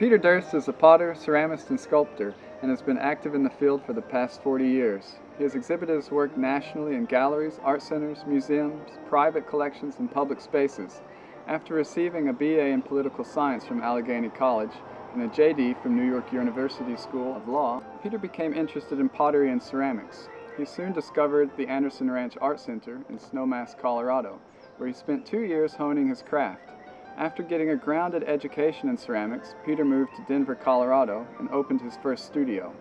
Peter Durst is a potter, ceramist, and sculptor, and has been active in the field for the past 40 years. He has exhibited his work nationally in galleries, art centers, museums, private collections, and public spaces. After receiving a BA in political science from Allegheny College and a JD from New York University School of Law, Peter became interested in pottery and ceramics. He soon discovered the Anderson Ranch Art Center in Snowmass, Colorado, where he spent 2 years honing his craft. After getting a grounded education in ceramics, Peter moved to Denver, Colorado, and opened his first studio.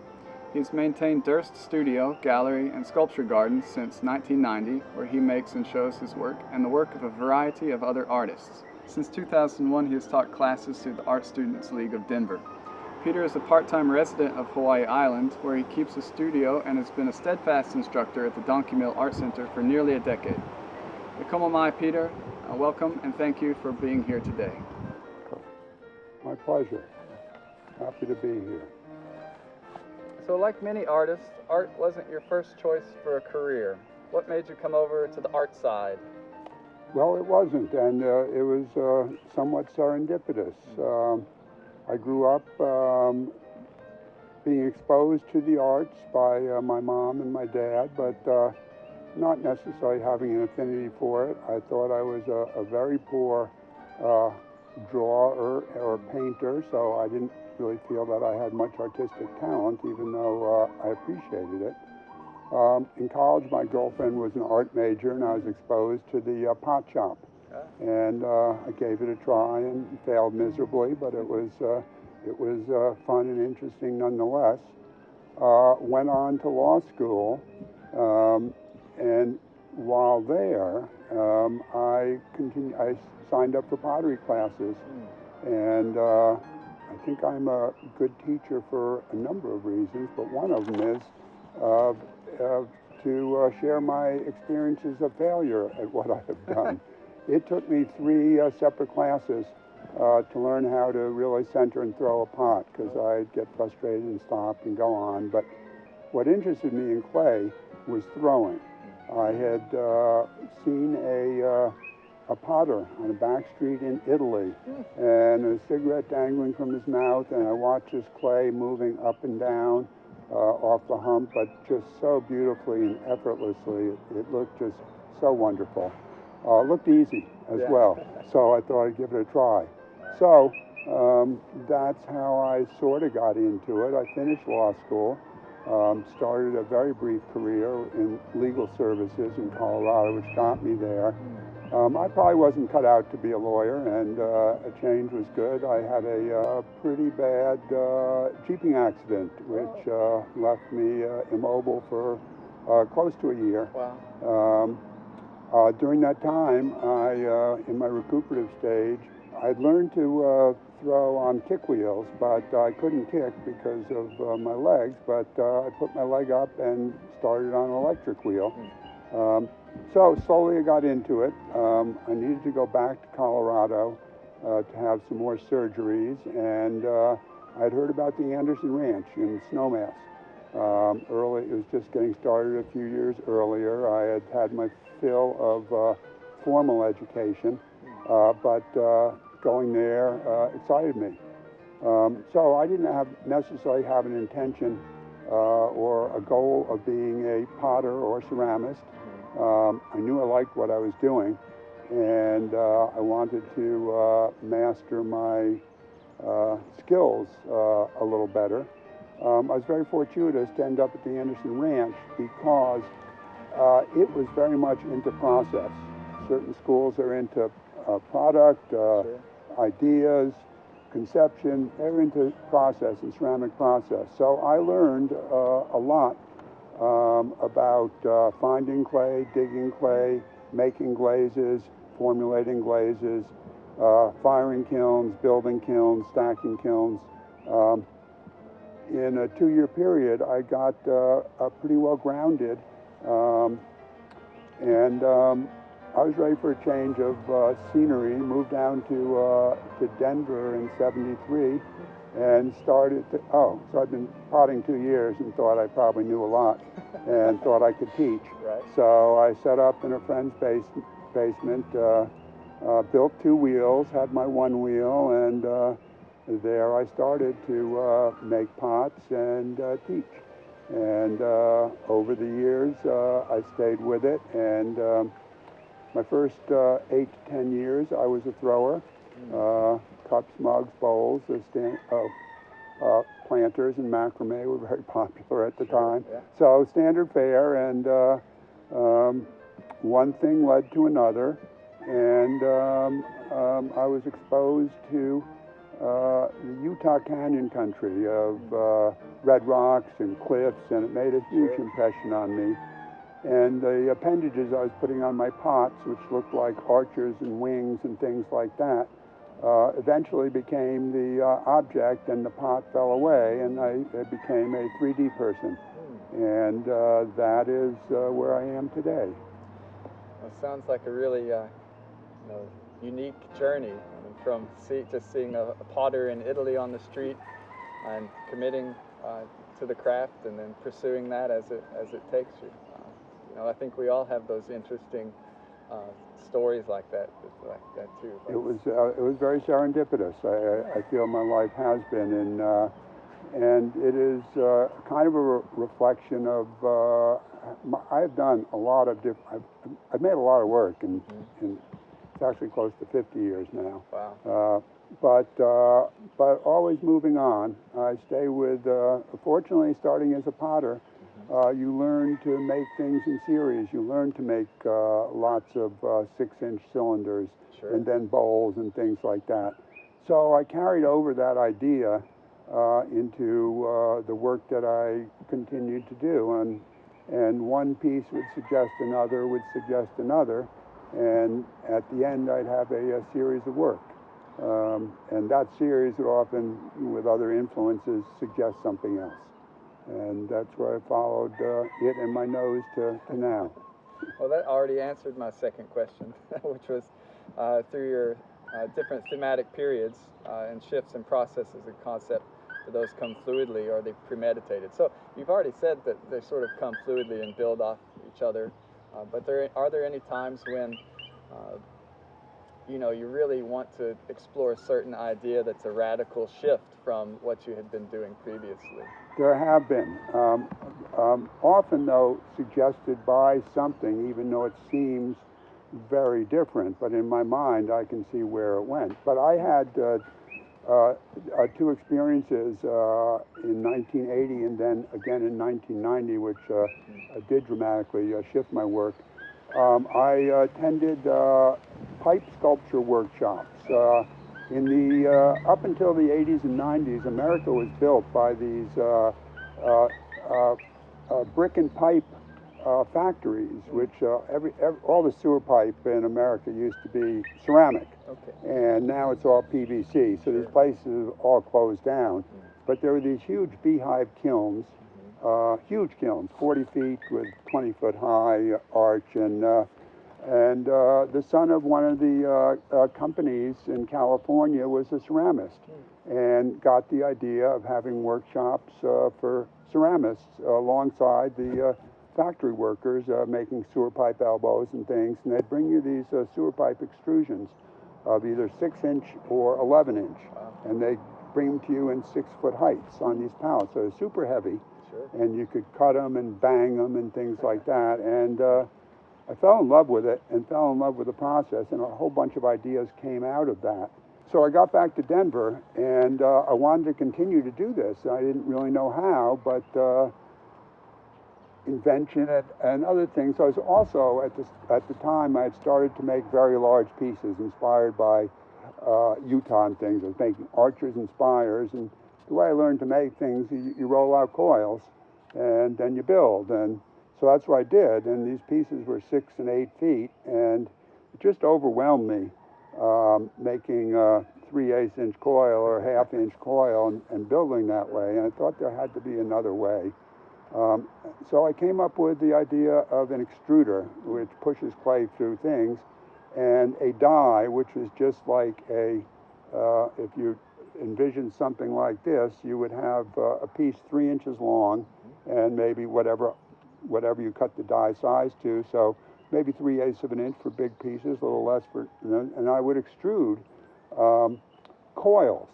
He has maintained Durst Studio, Gallery, and Sculpture Garden since 1990, where he makes and shows his work and the work of a variety of other artists. Since 2001, he has taught classes through the Art Students League of Denver. Peter is a part-time resident of Hawaii Island, where he keeps a studio and has been a steadfast instructor at the Donkey Mill Art Center for nearly a decade. Komo mai, Peter. Welcome and thank you for being here today. My pleasure. Happy to be here. So like many artists, art wasn't your first choice for a career. What made you come over to the art side? Well, it wasn't, and it was somewhat serendipitous. I grew up being exposed to the arts by my mom and my dad, but not necessarily having an affinity for it. I thought I was a very poor drawer or painter, so I didn't really feel that I had much artistic talent, even though I appreciated it. In college, my girlfriend was an art major, and I was exposed to the pot shop. And I gave it a try and failed miserably, but it was fun and interesting nonetheless. Went on to law school. And while there, I signed up for pottery classes, and I think I'm a good teacher for a number of reasons, but one of them is to share my experiences of failure at what I have done. It took me 3 separate classes to learn how to really center and throw a pot, because I'd get frustrated and stop and go on. But what interested me in clay was throwing. I had seen a potter on a back street in Italy, and a cigarette dangling from his mouth, and I watched his clay moving up and down off the hump, but just so beautifully and effortlessly. It looked just so wonderful. It looked easy as well, so I thought I'd give it a try. So that's how I sort of got into it. I finished law school. Started a very brief career in legal services in Colorado, which got me there. I probably wasn't cut out to be a lawyer, and a change was good. I had a pretty bad jeeping accident, which left me immobile for close to a year. Wow. During that time, in my recuperative stage, I'd learned to throw on kick wheels, but I couldn't kick because of my legs, but I put my leg up and started on an electric wheel. So slowly I got into it. I needed to go back to Colorado to have some more surgeries, and I'd heard about the Anderson Ranch in Snowmass. It was just getting started a few years earlier. I had had my fill of formal education, but going there excited me. So I didn't necessarily have an intention or a goal of being a potter or ceramist. I knew I liked what I was doing, and I wanted to master my skills a little better. I was very fortuitous to end up at the Anderson Ranch because it was very much into process. Certain schools are into product, ideas, conception. They're into process and ceramic process. So I learned a lot about finding clay, digging clay, making glazes, formulating glazes, firing kilns, building kilns, stacking kilns. In a 2-year period, I got pretty well grounded, and I was ready for a change of scenery. Moved down to Denver in '73, and started. So I'd been potting 2 years and thought I probably knew a lot, and thought I could teach. Right. So I set up in a friend's basement, built 2 wheels, had my 1 wheel, and there I started to make pots and teach. And over the years, I stayed with it. And my first 8 to 10 years, I was a thrower. Cups, mugs, bowls, planters and macrame were very popular at the time. Yeah. So standard fare, and one thing led to another, and I was exposed to the Utah Canyon country of red rocks and cliffs, and it made a huge impression on me. And the appendages I was putting on my pots, which looked like arches and wings and things like that, eventually became the object, and the pot fell away, and I became a 3D person. And that is where I am today. Well, it sounds like a really unique journey. I mean, from just seeing a potter in Italy on the street and committing to the craft, and then pursuing that as it takes you. I think we all have those interesting stories like that too. It was very serendipitous. I feel my life has been, and it is kind of a reflection of. I've done a lot of different. I've made a lot of work, and it's actually close to 50 years now. Wow. But always moving on. I stay with. Fortunately, starting as a potter, you learn to make things in series. You learn to make lots of 6-inch cylinders, Sure. and then bowls and things like that. So I carried over that idea into the work that I continued to do, and one piece would suggest another, and at the end I'd have a series of work. And that series would often, with other influences, suggest something else. And that's where I followed it and my nose to now. Well, that already answered my second question, which was through your different thematic periods and shifts and processes and concept, do those come fluidly, or are they premeditated? So you've already said that they sort of come fluidly and build off each other, but are there any times when you really want to explore a certain idea that's a radical shift from what you had been doing previously? There have been. Often, though, suggested by something, even though it seems very different, but in my mind I can see where it went. But I had two experiences in 1980 and then again in 1990, which did dramatically shift my work. I attended pipe sculpture workshops. In the up until the 80s and 90s, America was built by these brick and pipe factories, which all the sewer pipe in America used to be ceramic. Okay. And now it's all PVC. So these places have all closed down. But there were these huge beehive kilns, huge kilns, 40 feet with 20-foot high arch, and the son of one of the companies in California was a ceramist, and got the idea of having workshops for ceramists alongside the factory workers making sewer pipe elbows and things, and they'd bring you these sewer pipe extrusions of either 6-inch or 11-inch, and they bring them to you in 6-foot heights on these pallets. So they're super heavy, and you could cut them and bang them and things like that. And I fell in love with it and fell in love with the process, and a whole bunch of ideas came out of that. So I got back to Denver, and I wanted to continue to do this. I didn't really know how, but invention and other things. So I was also, at the time, I had started to make very large pieces inspired by Utah and things. I was making arches and spires, and the way I learned to make things, you roll out coils, and then you build. And so that's what I did, and these pieces were 6 and 8 feet, and it just overwhelmed me making a 3/8-inch coil or a 1/2-inch coil and building that way, and I thought there had to be another way. So I came up with the idea of an extruder, which pushes clay through things, and a die, which is just like if you envision something like this, you would have a piece 3 inches long, and maybe whatever you cut the die size to, so maybe 3/8 of an inch for big pieces, a little less for, and I would extrude coils.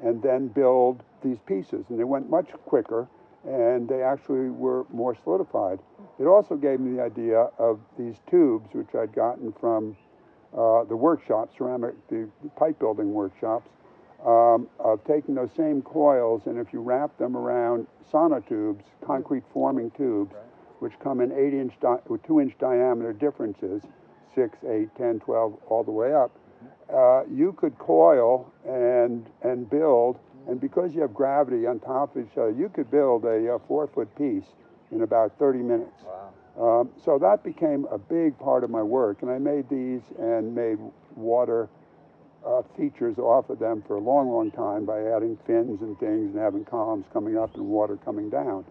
and then build these pieces. And they went much quicker, and they actually were more solidified. It also gave me the idea of these tubes, which I'd gotten from the workshops, the pipe building workshops, of taking those same coils, and if you wrap them around sonotubes, concrete forming tubes, which come in 8-inch or 2-inch diameter differences, 6, 8, 10, 12, all the way up, you could coil and build, and because you have gravity on top of each other, you could build a 4-foot piece in about 30 minutes. Wow. So that became a big part of my work, and I made these and made water features off of them for a long, long time by adding fins and things and having columns coming up and water coming down.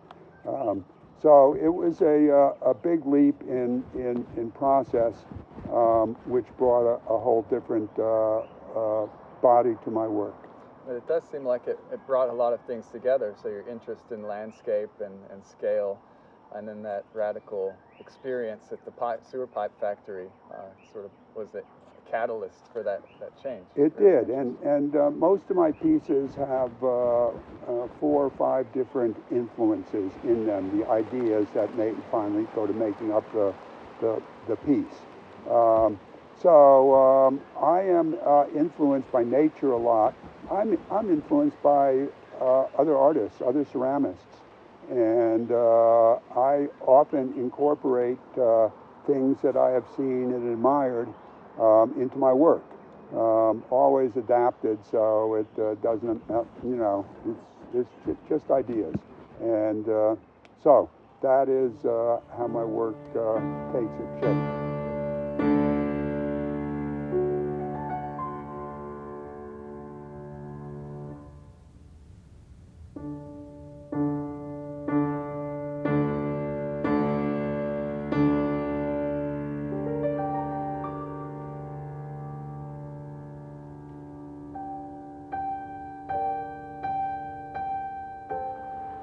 So it was a big leap in process, which brought a whole different body to my work. But it does seem like it brought a lot of things together. So your interest in landscape and scale, and then that radical experience at the sewer pipe factory sort of was a catalyst for that change. It did, and most of my pieces have 4 or 5 different influences in them, the ideas that finally go to making up the piece. So I am influenced by nature a lot. I'm influenced by other artists, other ceramists, and I often incorporate things that I have seen and admired into my work. Always adapted, so it doesn't, it's just ideas. And so that is how my work takes its shape.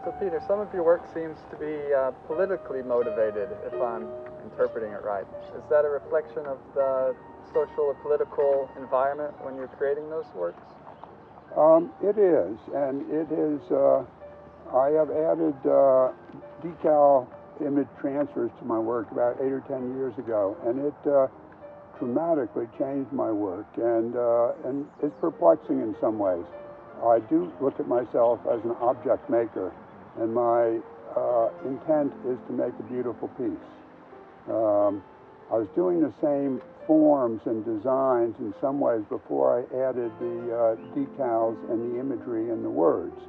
So Peter, some of your work seems to be politically motivated, if I'm interpreting it right. Is that a reflection of the social or political environment when you're creating those works? It is, and it is, I have added decal image transfers to my work about 8 or 10 years ago, and it dramatically changed my work, and it's perplexing in some ways. I do look at myself as an object maker, and my intent is to make a beautiful piece. I was doing the same forms and designs in some ways before I added the decals and the imagery and the words.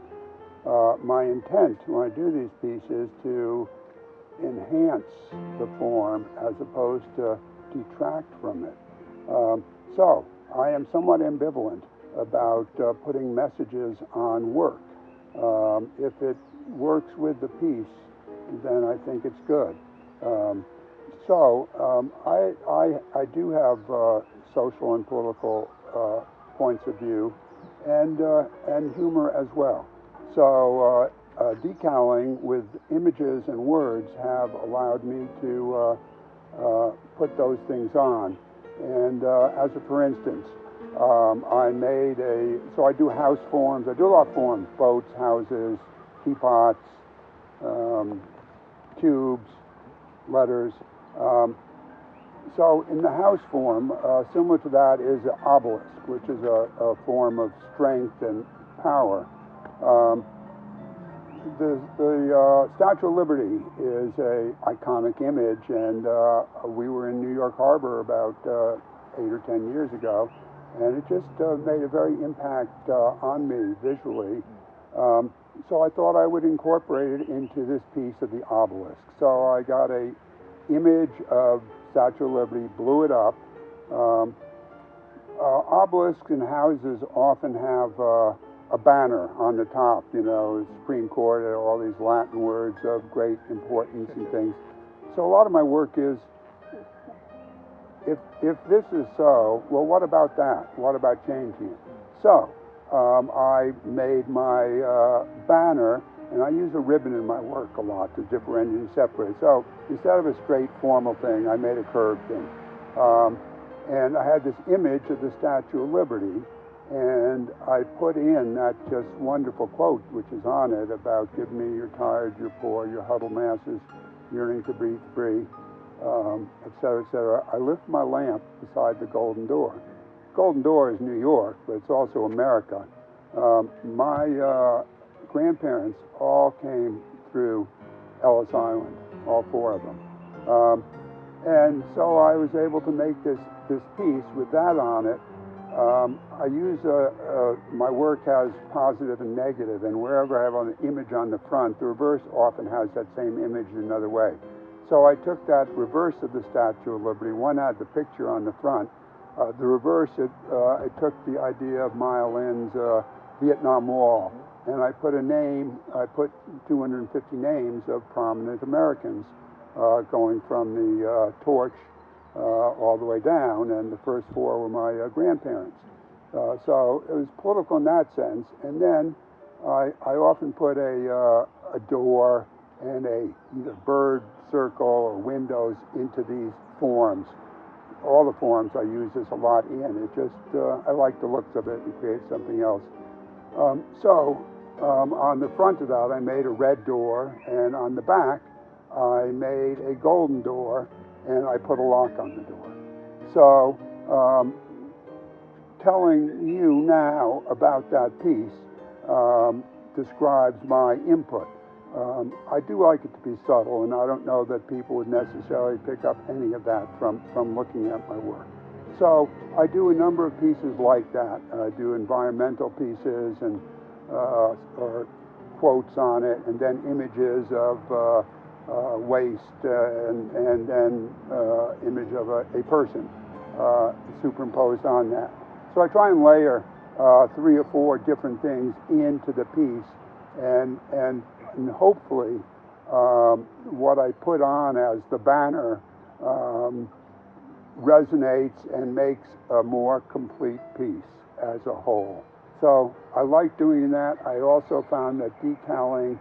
My intent when I do these pieces is to enhance the form as opposed to detract from it. So I am somewhat ambivalent about putting messages on work. If it works with the piece, then I think it's good. I do have social and political points of view, and humor as well. So decaling with images and words have allowed me to put those things on. And as a for instance, I made so I do house forms. I do a lot of forms: boats, houses, teapots, cubes, letters. So in the house form, similar to that is an obelisk, which is a form of strength and power. The Statue of Liberty is an iconic image, and we were in New York Harbor about 8 or 10 years ago, and it just made a very impact on me visually. So I thought I would incorporate it into this piece of the obelisk. So I got a image of Statue of Liberty, blew it up. Obelisks and houses often have a banner on the top, Supreme Court, all these Latin words of great importance and things. So a lot of my work is, if this is so, well, what about that? What about changing it? So I made my banner, and I use a ribbon in my work a lot to differentiate and separate. So instead of a straight formal thing, I made a curved thing. And I had this image of the Statue of Liberty, And I put in that just wonderful quote, which is on it, about give me your tired, your poor, your huddled masses, yearning to breathe free, et cetera, et cetera. I lift my lamp beside the Golden Door. Golden Door is New York, but it's also America. My grandparents all came through Ellis Island, all four of them. And so I was able to make this piece with that on it. I use my work has positive and negative, and wherever I have an image on the front, the reverse often has that same image in another way. So I took that reverse of the Statue of Liberty. One had the picture on the front. The reverse, it took the idea of Maya Lin's Vietnam Wall, and I put a name. I put 250 names of prominent Americans, going from the torch all the way down, and the first four were my grandparents. So it was political in that sense. And then I often put a door and either bird circle or windows into these forms. All the forms I use this a lot in. It just, I like the looks of it and create something else. On the front of that, I made a red door, and on the back, I made a golden door, and I put a lock on the door. So, telling you now about that piece describes my input. I do like it to be subtle, and I don't know that people would necessarily pick up any of that from looking at my work. So I do a number of pieces like that. I do environmental pieces and or quotes on it, and then images of waste, and then image of a person superimposed on that. So I try and layer 3 or 4 different things into the piece, and hopefully what I put on as the banner resonates and makes a more complete piece as a whole. So I like doing that. I also found that decaling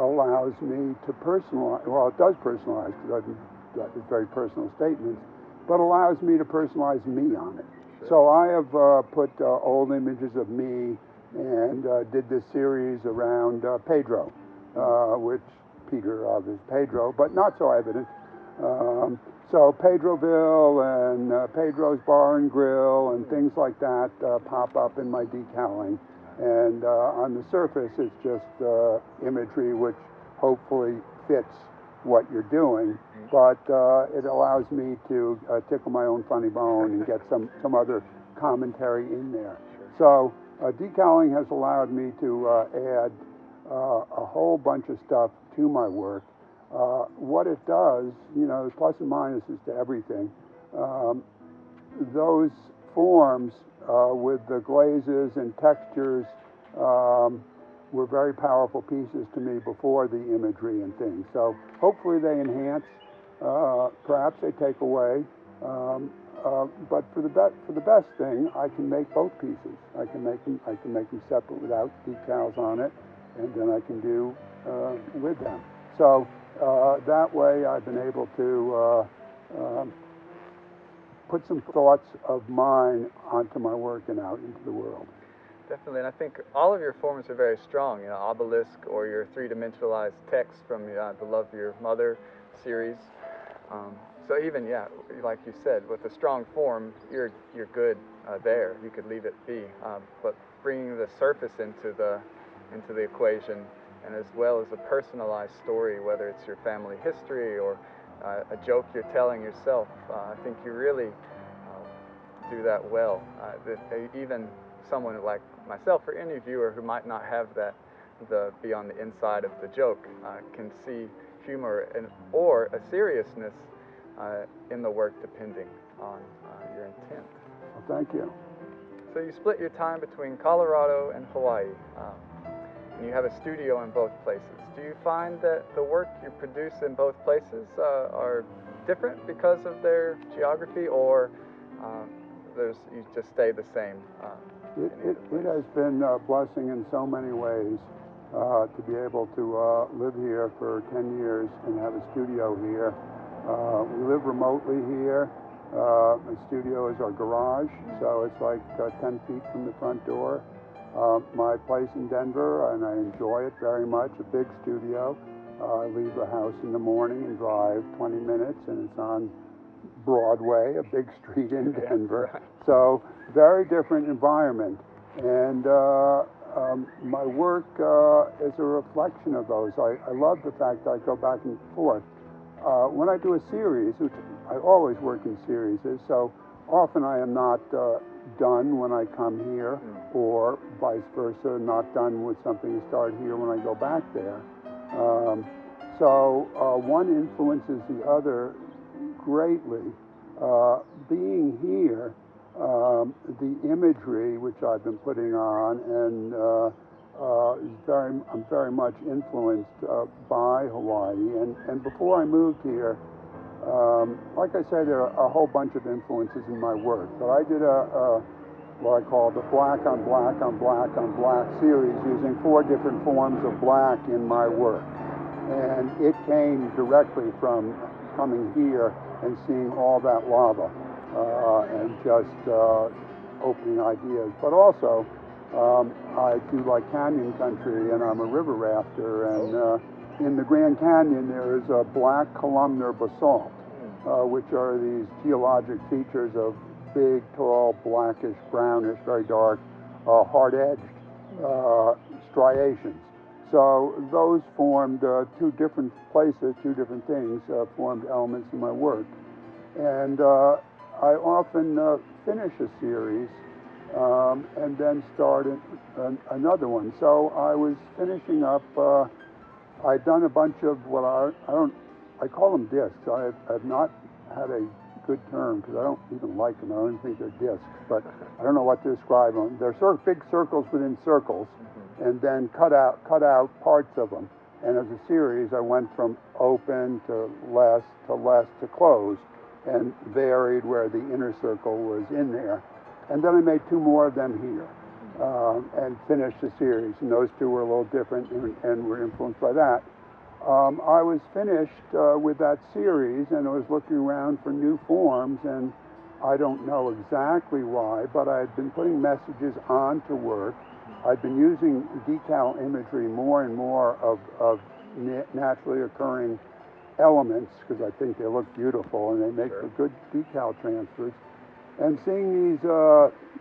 allows me to personalize, well, it does personalize, because that is very personal statements, but allows me to personalize me on it. Sure. So I have put old images of me, and did this series around Pedro, which Peter of is Pedro, but not so evident. So Pedroville and Pedro's Bar and Grill and things like that pop up in my decaling. And on the surface, it's just imagery which hopefully fits what you're doing, but it allows me to tickle my own funny bone and get some other commentary in there. So decaling has allowed me to add a whole bunch of stuff to my work. What it does, there's plus and minuses to everything. Those forms with the glazes and textures were very powerful pieces to me before the imagery and things. So hopefully they enhance, perhaps they take away, but for the best thing, I can make both pieces. I can make them separate without decals on it, and then I can do with them. So that way I've been able to put some thoughts of mine onto my work and out into the world. Definitely, and I think all of your forms are very strong. Obelisk, or your three-dimensionalized text from the Love Your Mother series. So even, like you said, with a strong form, you're good there. You could leave it be. But bringing the surface into the equation, and as well as a personalized story, whether it's your family history or a joke you're telling yourself, I think you really do that well. Even someone like myself, or any viewer who might not have that, be on the inside of the joke, can see humor or a seriousness in the work, depending on your intent. Well, thank you. So you split your time between Colorado and Hawaii, and you have a studio in both places. Do you find that the work you produce in both places are different because of their geography, or you just stay the same? It has been a blessing in so many ways to be able to live here for 10 years and have a studio here. We live remotely here. My studio is our garage, so it's like 10 feet from the front door. My place in Denver, and I enjoy it very much, a big studio. I leave the house in the morning and drive 20 minutes, and it's on Broadway, a big street in Denver. Right. So very different environment. And my work is a reflection of those. I love the fact that I go back and forth. When I do a series, which I always work in series, so often I am not done when I come here, or vice versa, not done with something to start here when I go back there. So one influences the other greatly. Being here, the imagery which I've been putting on, and I'm very much influenced by Hawaii. And before I moved here, like I said, there are a whole bunch of influences in my work. But I did what I call the black on black on black on black series, using 4 different forms of black in my work. And it came directly from coming here and seeing all that lava and just opening ideas. But also, I do like canyon country, and I'm a river rafter. And in the Grand Canyon, there is a black columnar basalt, which are these geologic features of big, tall, blackish, brownish, very dark, hard-edged striations. So those formed 2 different places, 2 different things, formed elements in my work. And I often finish a series and then start another one. So I was finishing up, I'd done a bunch of what I call them discs. I've not had a good term because I don't even like them. I don't even think they're discs, but I don't know what to describe them. They're sort of big circles within circles, and then cut out parts of them. And as a series, I went from open to less to close, and varied where the inner circle was in there. And then I made 2 more of them here, and finished the series. And those 2 were a little different and were influenced by that. I was finished with that series, and I was looking around for new forms, and I don't know exactly why, but I had been putting messages onto work. I'd been using decal imagery more and more of naturally occurring elements, because I think they look beautiful and they make for good decal transfers. And seeing these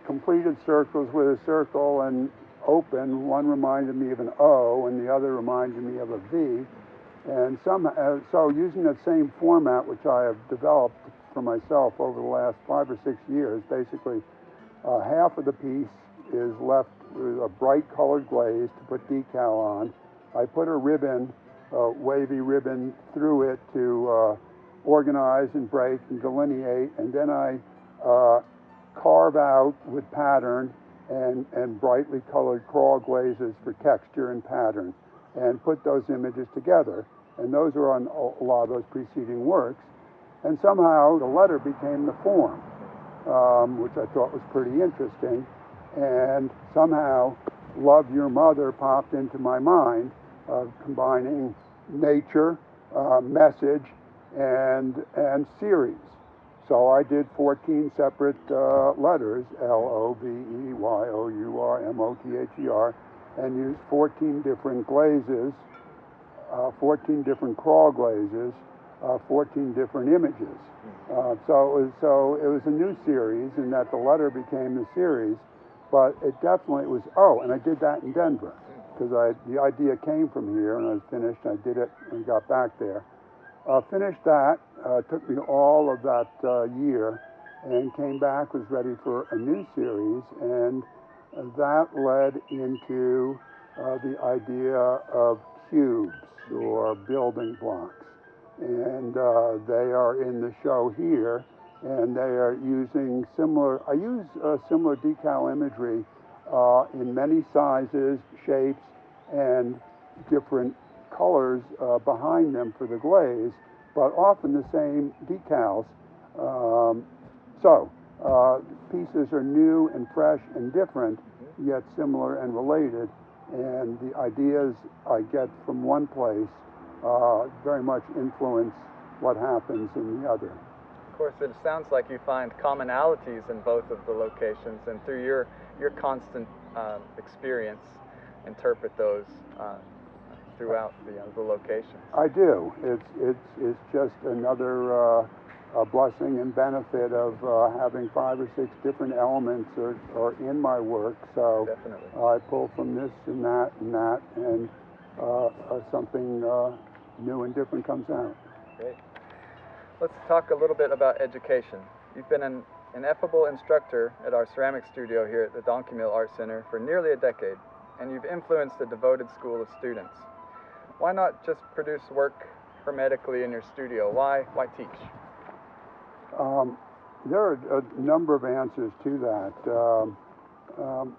completed circles with a circle and open, one reminded me of an O and the other reminded me of a V. And so using that same format, which I have developed for myself over the last 5 or 6 years, basically half of the piece is left with a bright colored glaze to put decal on. I put a ribbon, wavy ribbon, through it to organize and break and delineate, and then I carve out with pattern and brightly colored crawl glazes for texture and pattern, and put those images together. And those are on a lot of those preceding works. And somehow the letter became the form, which I thought was pretty interesting. And somehow Love Your Mother popped into my mind, combining nature, message, and series. So I did 14 separate letters, LOVEYOURMOTHER, and used 14 different glazes, 14 different crawl glazes, 14 different images. So it was a new series in that the letter became the series, but it definitely was, and I did that in Denver, because the idea came from here, and I was finished, I did it, and got back there. Finished that, took me all of that year, and came back, was ready for a new series, and that led into the idea of cubes or building blocks. And they are in the show here, and they are using I use similar decal imagery in many sizes, shapes, and different colors behind them for the glaze, but often the same decals. Pieces are new and fresh and different, yet similar and related, and the ideas I get from one place very much influence what happens in the other. Of course, it sounds like you find commonalities in both of the locations, and through your constant experience, interpret those throughout the locations. I do. It's just another a blessing and benefit of having 5 or 6 different elements are in my work. So Definitely. I pull from this and that, and something new and different comes out. Great. Let's talk a little bit about education. You've been an ineffable instructor at our ceramic studio here at the Donkey Mill Art Center for nearly a decade, and you've influenced a devoted school of students. Why not just produce work hermetically in your studio? Why teach? There are a number of answers to that.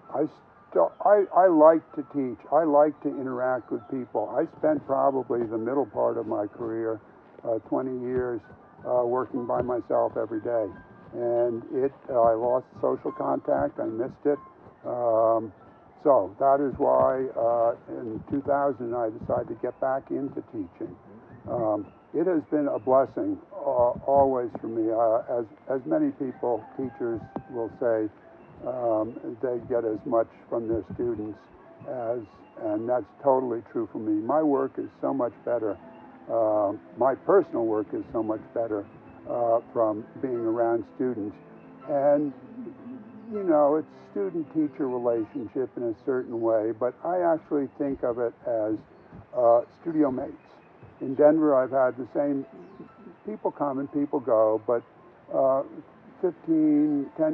I like to teach. I like to interact with people. I spent probably the middle part of my career, 20 years, working by myself every day. And I lost social contact. I missed it. So that is why in 2000 I decided to get back into teaching. It has been a blessing always for me. As many people, teachers will say, they get as much from their students and that's totally true for me. My work is so much better. My personal work is so much better from being around students. And you know, it's student-teacher relationship in a certain way, but I actually think of it as studio mates. In Denver, I've had the same, people come and people go, but 10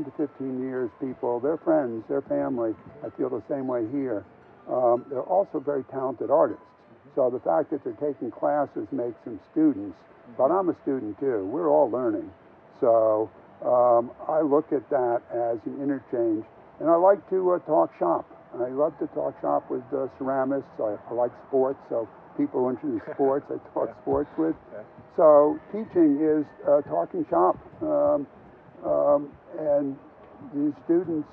to 15 years, people, they're friends, they're family. I feel the same way here. They're also very talented artists. So the fact that they're taking classes makes them students, but I'm a student too. We're all learning. So I look at that as an interchange, and I like to talk shop. I love to talk shop with ceramists. I like sports, so people who are interested in sports, I talk sports with. So teaching is talking shop, and these students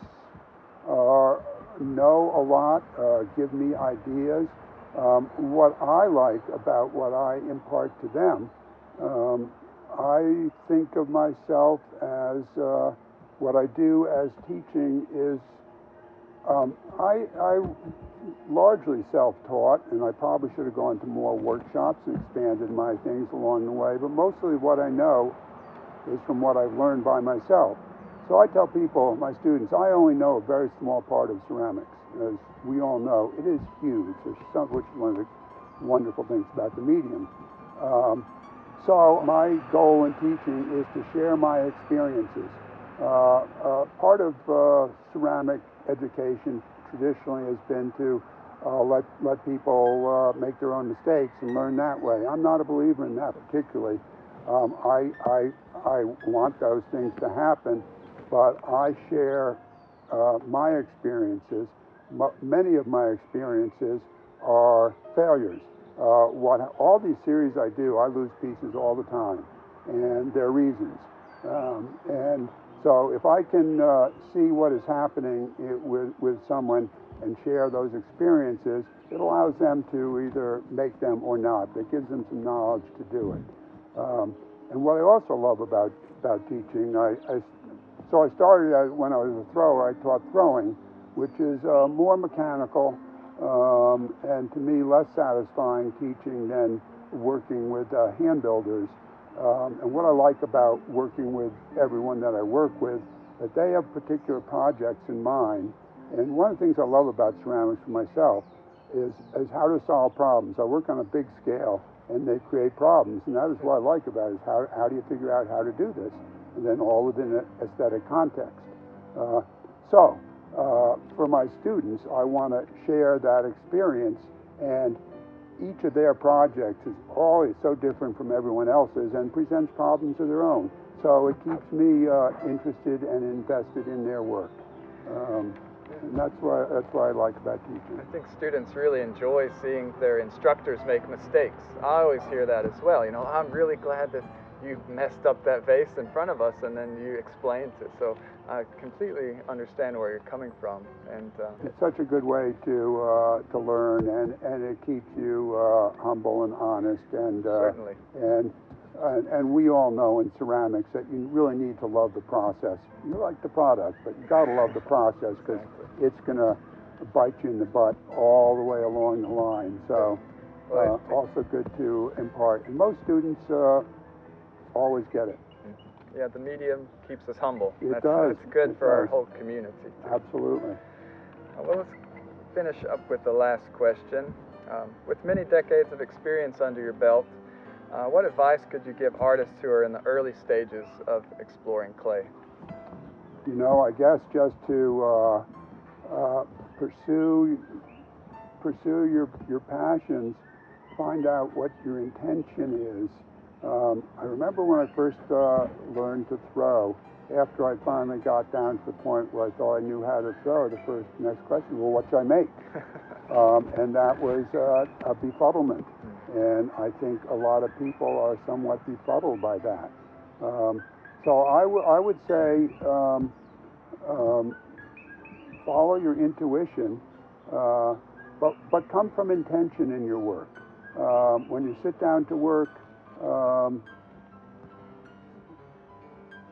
know a lot, give me ideas. What I like about what I impart to them, I think of myself as what I do as teaching is I largely self-taught, and I probably should have gone to more workshops and expanded my things along the way, but mostly what I know is from what I've learned by myself. So I tell people, my students, I only know a very small part of ceramics. As we all know, it is huge, which is one of the wonderful things about the medium. So my goal in teaching is to share my experiences. Part of ceramic education traditionally has been to let people make their own mistakes and learn that way. I'm not a believer in that particularly. I want those things to happen, but I share my experiences. Many of my experiences are failures. All these series I do, I lose pieces all the time, and there are reasons. And so if I can see what is happening with someone and share those experiences, it allows them to either make them or not. It gives them some knowledge to do it. And what I also love about teaching, so I started when I was a thrower. I taught throwing, which is more mechanical and to me less satisfying teaching than working with hand builders. And what I like about working with everyone that I work with, that they have particular projects in mind. And one of the things I love about ceramics for myself is how to solve problems. I work on a big scale, and they create problems, and that is what I like about it, is how do you figure out how to do this, and then all within an aesthetic context. For my students, I want to share that experience, and each of their projects is always so different from everyone else's and presents problems of their own. So it keeps me interested and invested in their work. And that's what I like about teaching. I think students really enjoy seeing their instructors make mistakes. I always hear that as well. You know, I'm really glad that you messed up that vase in front of us and then you explained it. So I completely understand where you're coming from. And it's such a good way to learn, and it keeps you humble and honest. And certainly. And and we all know in ceramics that you really need to love the process. You like the product, but you got to love the process because it's going to bite you in the butt all the way along the line. So also good to impart. And most students always get it. Yeah, the medium keeps us humble. It does. It's good for our whole community. Absolutely. Well, let's finish up with the last question. With many decades of experience under your belt, what advice could you give artists who are in the early stages of exploring clay? You know, I guess just to pursue your passions, find out what your intention is. I remember when I first learned to throw, after I finally got down to the point where I thought I knew how to throw, the next question, well, what should I make? And that was a befuddlement. And I think a lot of people are somewhat befuddled by that. So I would say follow your intuition, but come from intention in your work. When you sit down to work,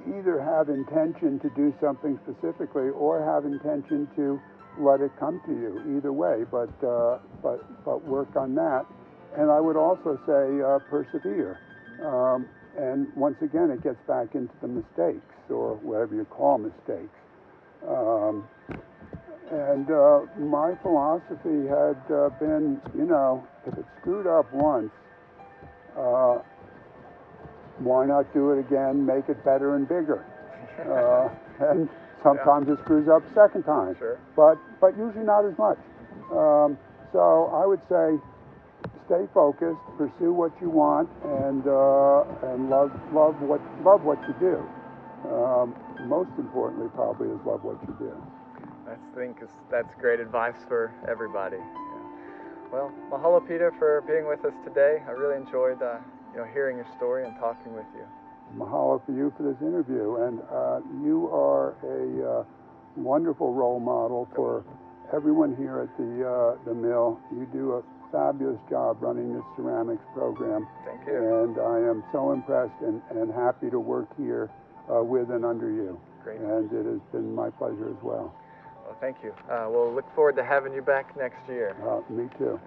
either have intention to do something specifically or have intention to let it come to you. Either way, but work on that. And I would also say persevere. And once again, it gets back into the mistakes, or whatever you call mistakes. And my philosophy had been, you know, if it screwed up once, why not do it again, make it better and bigger? And sometimes it screws up a second time, Sure. but usually not as much. So I would say stay focused, pursue what you want, and love what you do. Most importantly, probably, is love what you do. I think that's great advice for everybody. Yeah. Well, mahalo, Peter, for being with us today. I really enjoyed hearing your story and talking with you. Mahalo for you for this interview, and you are a wonderful role model for everyone here at the mill. You do a fabulous job running this ceramics program. Thank you. And I am so impressed and happy to work here with and under you. Great. And it has been my pleasure as well. Well, thank you. We'll look forward to having you back next year. Me too.